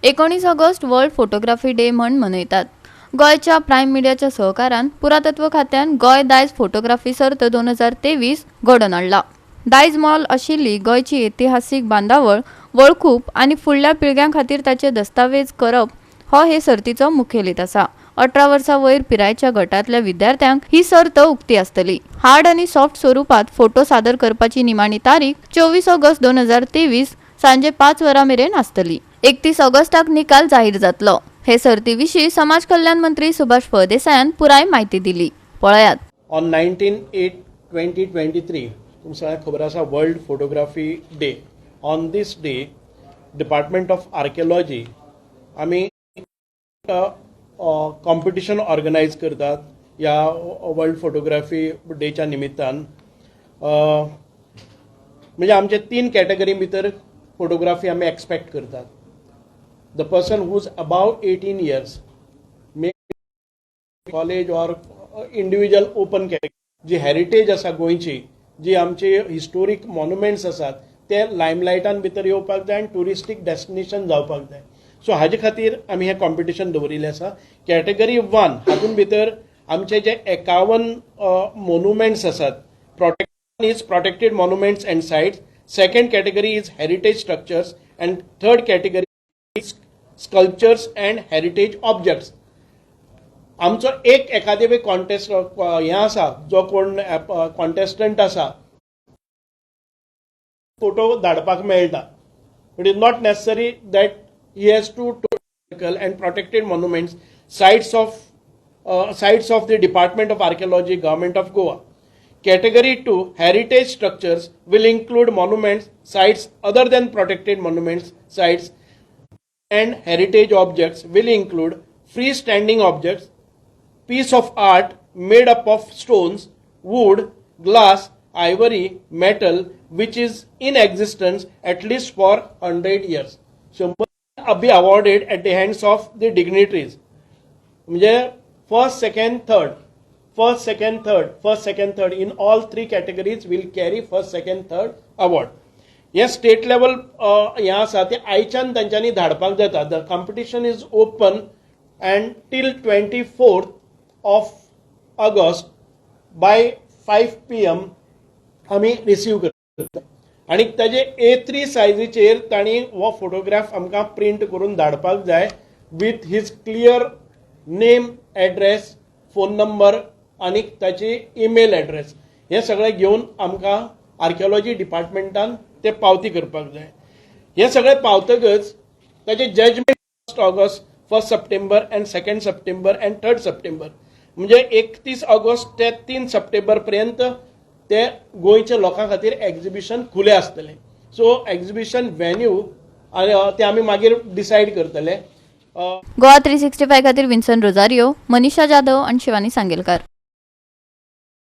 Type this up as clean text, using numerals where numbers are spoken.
19 August world photography day म्हण मनयतात। गोयच्या prime मिडियाच्या सहकारान पुरातत्व खात्यान गोय दायज फोटोग्राफी सर्त 2023 घडोवन हाडला। दायज मोल आशिल्ली गोयची ऐतिहासीक बांदावळ वळखूप आनी फुडल्या पिळग्यां खातीर ताचे दस्तावेज करप हो हे सर्तीचो मुखेल हेत आसा। 18 वर्सां वयर पिरायेच्या गटांतल्या विद्यार्थ्यांक ही सर्त उक्ती आसतली। हार्ड आनी सॉफ्ट स्वरूपात फोटो सादर करपाची निमाणी तारीख 24 ऑगस्ट 2023 सांजे 5 वरां मेरेन आसतली। 31 ऑगस्टाक निकाल जाहीर जातलो। हे सर्तीविशीं समाज कल्याण मंत्री सुभाष फळदेसायान पुराय म्हायती दिली। पळयात। ऑन 19/8/2023 तुमकां सगळ्यांक खबर आसा world photography day. On this day department of archaeology आमी कॉम्पिटिशन ऑर्गनायज करतात ह्या वर्ल्ड फोटोग्राफी डेच्या निमित्तान। म्हणजे आमचे 3 कॅटेगरी भितर फोटोग्राफी आमी एक्सपेक्ट करतात। The person who is above 18 years may college or individual open category जी हेरिटेज आसा गोंयची, जी आमची हिस्टोरीक मॉन्युमेंट्स आसात ते लायमलायटान भितर येवपाक जाय आनी टुरिस्टीक डेस्टिनेशन जावपाक जाय। सो हाजे खातीर आमी हें कॉम्पिटिशन दवरिल्लें आसा। कॅटेगरी 1 हातून भितर आमचे जे 51 मॉन्युमेंट्स आसात, protected monuments end sites, second category is heritage structures end third category is sculptures end heritage objects. आमचो एक एकादेवी कॉन्टेस्ट हें आसा, जो कोण कॉन्टेस्टंट आसा फोटो धाडपाक मेळटा। It is not necessary that he has to and protected monuments, sites of the Department of Archaeology, Government of Goa. Category 2 heritage structures will include monuments, sites other than protected monuments, sites, and heritage objects will include freestanding objects, piece of art made up of stones, wood, glass, ivory, metal which is in existence at least for 100 years. So be awarded at the hands of the dignitaries. म्हणजे first, second, third in all 3 categories will carry first, second, third award. हे state level हें आसा ते आयच्यान तांच्यांनी धाडपाक जाता। The competition is open and till 24th of August by 5 PM आमी रिसीव करता। आणि ताजे A3 सायजीचेर तांणी हो फोटोग्राफ आमकां प्रिंट करून धाडपाक जाय with his clear name, address, phone number आनी ताची ईमेल एड्रेस हे सगळें घेवन आमकां आर्किओलॉजी डिपार्टमेंटान ते पावती करपाक जाय। हे सगळें पावतकच ताचे judgement 1 August, 1 September and 2 September and 3 September म्हणजे 31 ऑगस्ट ते 3 सप्टेंबर पर्यंत ते गोंयच्या लोकां खातीर एक्झिबिशन खुले आसतले। सो एक्झिबिशन वेन्यू ते आमी मागीर डिसायड करतले। गोवा 365 खातीर विन्सन रोजारियो, मनीषा जाधव आनी शिवानी सांगेलकार।